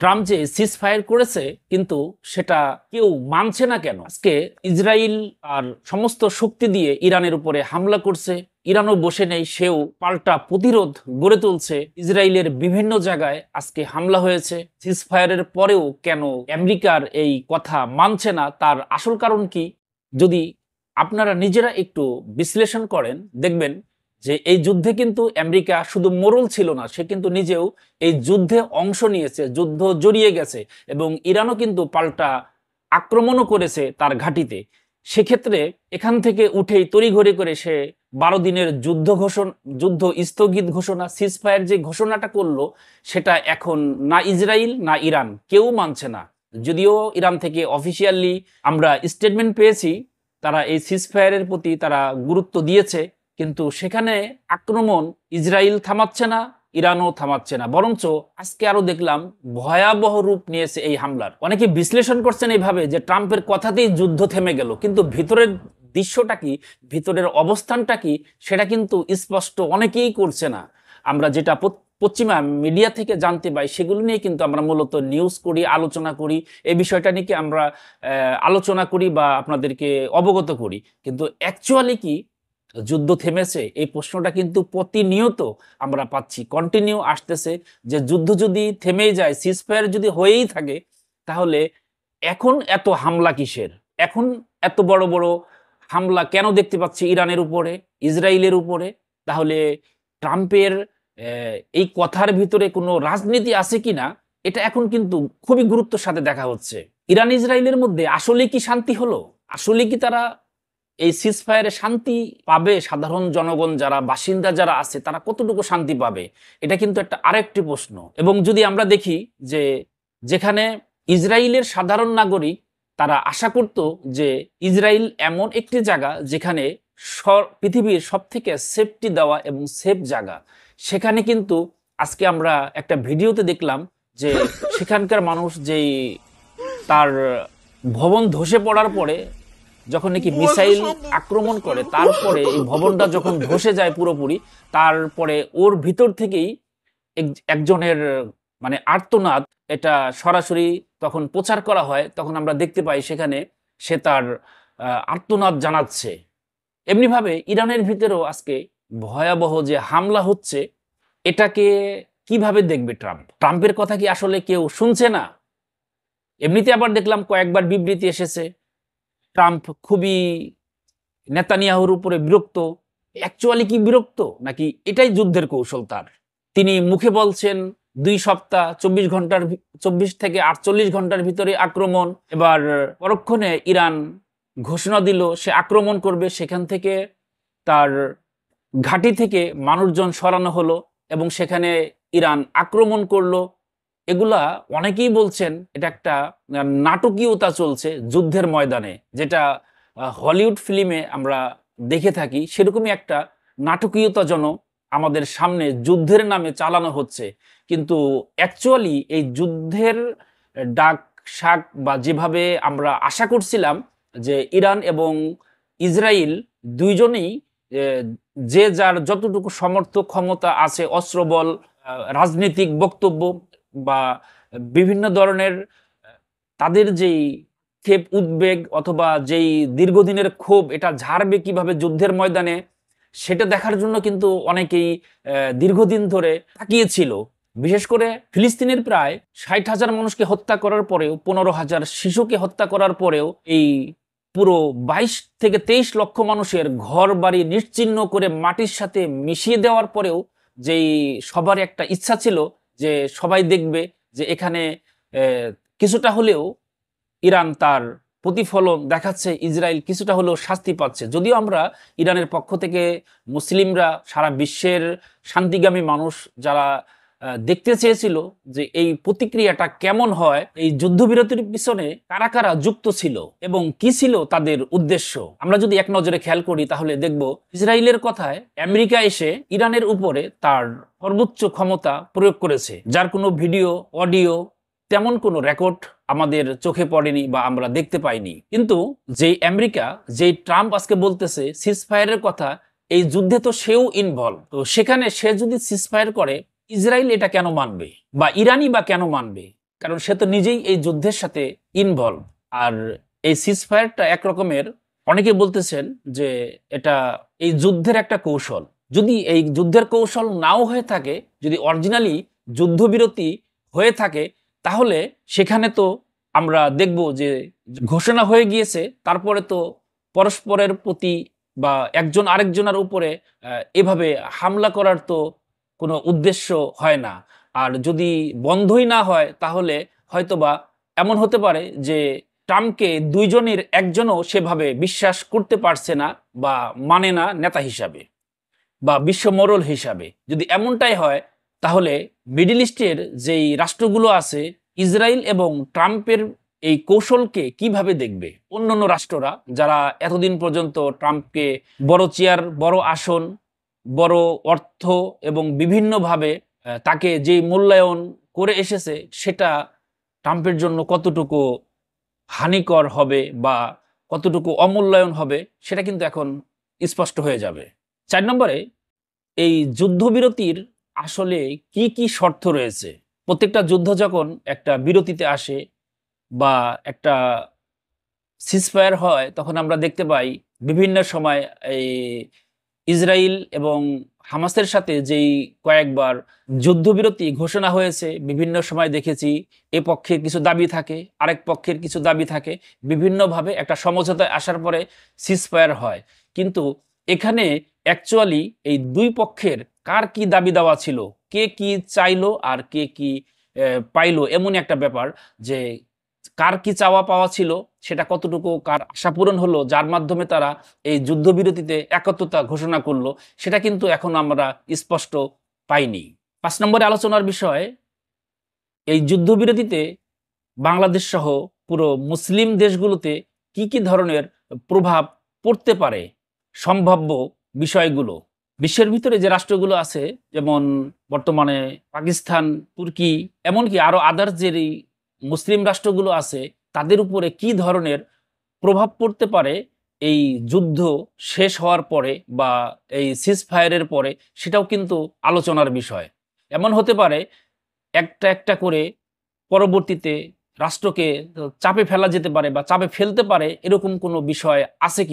Trump যে সিজ fire করেছে কিন্তু সেটা কেউ মানছে না কেন? আজকে ইসরায়েল আর সমস্ত শক্তি দিয়ে ইরানের উপরে হামলা করছে। ইরানও বসে নেই, সেও পাল্টা প্রতিরোধ গড়ে তুলছে। ইসরায়েলের বিভিন্ন জায়গায় আজকে হামলা হয়েছে। সিজ ফায়ারের পরেও কেন আমেরিকার এই কথা মানছে না, তার আসল কারণ কি? যদি আপনারা নিজেরা একটু বিশ্লেষণ করেন দেখবেন যে এই যুদ্ধে কিন্তু আমেরিকা শুধু মোড়ল ছিল না, সে কিন্তু নিজেও এই যুদ্ধে অংশ নিয়েছে, যুদ্ধ জড়িয়ে গেছে এবং ইরানও কিন্তু পাল্টা আক্রমণও করেছে তার ঘাঁটিতে। সেক্ষেত্রে এখান থেকে উঠেই তড়িঘড়ি করে সে 12 দিনের যুদ্ধ স্থগিত ঘোষণা, সিজ ফায়ার যে ঘোষণাটা করলো সেটা এখন না ইসরায়েল না ইরান কেউ মানছে না। যদিও ইরান থেকে অফিসিয়ালি আমরা স্টেটমেন্ট পেয়েছি, তারা এই সিজ ফায়ারের প্রতি তারা গুরুত্ব দিয়েছে, কিন্তু সেখানে আক্রমণ ইসরায়েল থামাচ্ছে না, ইরানও থামাচ্ছে না, বরঞ্চ আজকে আরো দেখলাম ভয়াবহ রূপ নিয়েছে এই হামলার। অনেকে বিশ্লেষণ করছেন এইভাবে যে ট্রাম্পের কথাতেই যুদ্ধ থেমে গেল, কিন্তু ভিতরের দৃশ্যটা কি, ভিতরের অবস্থানটা কি, সেটা কিন্তু স্পষ্ট অনেকেই করছে না। আমরা যেটা পশ্চিমা মিডিয়া থেকে জানতে পাই সেগুলো নিয়ে কিন্তু আমরা মূলত নিউজ করি, আলোচনা করি, এই বিষয়টা নিয়ে আমরা আলোচনা করি বা আপনাদেরকে অবগত করি। কিন্তু অ্যাকচুয়ালি কি যুদ্ধ থেমেছে? এই প্রশ্নটা কিন্তু প্রতিনিয়ত আমরা পাচ্ছি, কন্টিনিউ আসতেছে যে যুদ্ধ যদি থেমেই যায়, সিজ ফায়ার যদি হয়েই থাকে, তাহলে এখন এত হামলা কিসের? এখন এত বড় বড় হামলা কেন দেখতে পাচ্ছি ইরানের উপরে, ইসরায়েলের উপরে? তাহলে ট্রাম্পের এই কথার ভিতরে কোনো রাজনীতি আছে কিনা, এটা এখন কিন্তু খুবই গুরুত্বের সাথে দেখা হচ্ছে। ইরান ইসরায়েলের মধ্যে আসলে কি শান্তি হলো? আসলে কি তারা এই সিজ ফায়ারে শান্তি পাবে? সাধারণ জনগণ যারা বাসিন্দা যারা আছে তারা কতটুকু শান্তি পাবে? এটা কিন্তু একটা আরেকটি প্রশ্ন। এবং যদি আমরা দেখি যে যেখানে ইসরায়েলের সাধারণ নাগরিক তারা আশা করত যে ইসরায়েল এমন একটি জায়গা যেখানে পৃথিবীর সব থেকে সেফটি দেওয়া এবং সেফ জায়গা, সেখানে কিন্তু আজকে আমরা একটা ভিডিওতে দেখলাম যে সেখানকার মানুষ যেই তার ভবন ধসে পড়ার পরে যখন নাকি মিসাইল আক্রমণ করে, তারপরে এই ভবনটা যখন ধসে যায় পুরোপুরি, তারপরে ওর ভিতর থেকেই একজনের মানে আর্তনাদ, এটা সরাসরি তখন প্রচার করা হয়, তখন আমরা দেখতে পাই সেখানে সে তার আর্তনাদ জানাচ্ছে। এমনিভাবে ইরানের ভিতরেও আজকে ভয়াবহ যে হামলা হচ্ছে, এটাকে কিভাবে দেখবে ট্রাম্প? ট্রাম্পের কথা কি আসলে কেউ শুনছে না? এমনিতে আবার দেখলাম কয়েকবার বিবৃতি এসেছে, ট্রাম্প খুবই নেতানিয়াহুর উপরে বিরক্ত। অ্যাকচুয়ালি কি বিরক্ত, নাকি এটাই যুদ্ধের কৌশল তার? তিনি মুখে বলছেন 2 সপ্তাহ 24 থেকে 48 ঘন্টার ভিতরে আক্রমণ, এবার পরক্ষণে ইরান ঘোষণা দিল সে আক্রমণ করবে, সেখান থেকে তার ঘাঁটি থেকে মানুষজন সরানো হলো এবং সেখানে ইরান আক্রমণ করলো। এগুলা অনেকেই বলছেন এটা একটা নাটকীয়তা চলছে যুদ্ধের ময়দানে, যেটা হলিউড ফিল্মে আমরা দেখে থাকি, সেরকমই একটা নাটকীয়তা যেন আমাদের সামনে যুদ্ধের নামে চালানো হচ্ছে। কিন্তু অ্যাকচুয়ালি এই যুদ্ধের ডাক শাক বা যেভাবে আমরা আশা করছিলাম যে ইরান এবং ইসরায়েল দুইজনেই যে যার যতটুকু সমর্থ ক্ষমতা আছে, অস্ত্রবল, রাজনৈতিক বক্তব্য বা বিভিন্ন ধরনের তাদের যেই ক্ষোভ উদ্বেগ অথবা যেই দীর্ঘদিনের ক্ষোভ, এটা ঝাড়বে কিভাবে যুদ্ধের ময়দানে, সেটা দেখার জন্য কিন্তু অনেকেই দীর্ঘদিন ধরে তাকিয়েছিল। বিশেষ করে ফিলিস্তিনের প্রায় 60,000 মানুষকে হত্যা করার পরেও, 15,000 শিশুকে হত্যা করার পরেও, এই পুরো 22 থেকে 23 লক্ষ মানুষের ঘর বাড়ি নিশ্চিহ্ন করে মাটির সাথে মিশিয়ে দেওয়ার পরেও যেই সবার একটা ইচ্ছা ছিল যে সবাই দেখবে যে এখানে কিছুটা হলেও ইরান তার প্রতিফলন দেখাচ্ছে, ইসরায়েল কিছুটা হলেও শাস্তি পাচ্ছে। যদিও আমরা ইরানের পক্ষ থেকে মুসলিমরা, সারা বিশ্বের শান্তিগামী মানুষ যারা দেখতে চেয়েছিল যে এই প্রতিক্রিয়াটা কেমন হয়, এই যুদ্ধবিরতির পিছনে কারা কারা যুক্ত ছিল এবং কি ছিল তাদের উদ্দেশ্য, আমরা যদি এক নজরে খেয়াল করি তাহলে দেখব ইসরায়েলের কথায় আমেরিকা এসে ইরানের উপরে তার সর্বোচ্চ ক্ষমতা প্রয়োগ করেছে, যার কোনো ভিডিও অডিও তেমন কোনো রেকর্ড আমাদের চোখে পড়েনি বা আমরা দেখতে পাইনি। কিন্তু যেই আমেরিকা, যেই ট্রাম্প আজকে বলতেছে সিজ ফায়ারের কথা, এই যুদ্ধে তো সেও ইনভলভ, তো সেখানে সে যদি সিজ ফায়ার করে ইসরায়েল এটা কেন মানবে বা ইরানি বা কেন মানবে? কারণ সে তো নিজেই এই যুদ্ধের সাথে ইনভলভ। আর এই সিজফায়ারটা একরকমের, অনেকে বলতেছেন যে এটা এই যুদ্ধের একটা কৌশল। যদি এই যুদ্ধের কৌশল নাও হয়ে থাকে, যদি অরিজিনালি যুদ্ধবিরতি হয়ে থাকে, তাহলে সেখানে তো আমরা দেখব যে ঘোষণা হয়ে গিয়েছে, তারপরে তো পরস্পরের প্রতি বা একজন আরেকজনের উপরে এভাবে হামলা করার তো কোনো উদ্দেশ্য হয় না। আর যদি বন্ধই না হয়, তাহলে হয়তোবা এমন হতে পারে যে ট্রাম্পকে দুইজনের একজনও সেভাবে বিশ্বাস করতে পারছে না বা মানে না নেতা হিসাবে বা বিশ্ব মোড়ল হিসাবে। যদি এমনটাই হয়, তাহলে মিডল ইস্টের যেই রাষ্ট্রগুলো আছে, ইসরায়েল এবং ট্রাম্পের এই কৌশলকে কিভাবে দেখবে অন্যান্য রাষ্ট্ররা, যারা এতদিন পর্যন্ত ট্রাম্পকে বড় চেয়ার, বড় আসন, বড় অর্থ এবং বিভিন্নভাবে তাকে যেই মূল্যায়ন করে এসেছে, সেটা ট্রাম্পের জন্য কতটুকু হানিকর হবে বা কতটুকু অমূল্যায়ন হবে, সেটা কিন্তু এখন স্পষ্ট হয়ে যাবে। 4 নম্বরে, এই যুদ্ধবিরতির আসলে কি কি শর্ত রয়েছে। প্রত্যেকটা যুদ্ধ যখন একটা বিরতিতে আসে বা একটা সিজফায়ার হয়, তখন আমরা দেখতে পাই বিভিন্ন সময় এই ইসরায়েল এবং হামাসের সাথে যেই কয়েকবার যুদ্ধবিরতি ঘোষণা হয়েছে, বিভিন্ন সময় দেখেছি এ পক্ষের কিছু দাবি থাকে, আরেক পক্ষের কিছু দাবি থাকে, বিভিন্নভাবে একটা সমঝোতায় আসার পরে সিজফায়ার হয়। কিন্তু এখানে অ্যাকচুয়ালি এই দুই পক্ষের কার কি দাবি দেওয়া ছিল, কে কি চাইলো আর কে কি পাইলো, এমন একটা ব্যাপার যে কার কি চাওয়া পাওয়া ছিল, সেটা কতটুকু কার আশা পূরণ হলো, যার মাধ্যমে তারা এই যুদ্ধবিরতিতে একত্রতা ঘোষণা করলো, সেটা কিন্তু এখন আমরা স্পষ্ট পাইনি। 5 নম্বরে আলোচনার বিষয়, এই যুদ্ধবিরতিতে বাংলাদেশ সহ পুরো মুসলিম দেশগুলোতে কি কি ধরনের প্রভাব পড়তে পারে, সম্ভাব্য বিষয়গুলো। বিশ্বের ভিতরে যে রাষ্ট্রগুলো আছে, যেমন বর্তমানে পাকিস্তান, তুর্কি, এমনকি আরো আদার্স যে মুসলিম রাষ্ট্রগুলো আছে, তাদের উপরে কি ধরনের প্রভাব পড়তে পারে এই যুদ্ধ শেষ হওয়ার পরে বা এই সিজফায়ারের পরে, সেটাও কিন্তু আলোচনার বিষয়। এমন হতে পারে একটা একটা করে পরবর্তীতে রাষ্ট্রকে চাপে ফেলা যেতে পারে বা চাপে ফেলতে পারে, এরকম কোনো বিষয় আছে কি?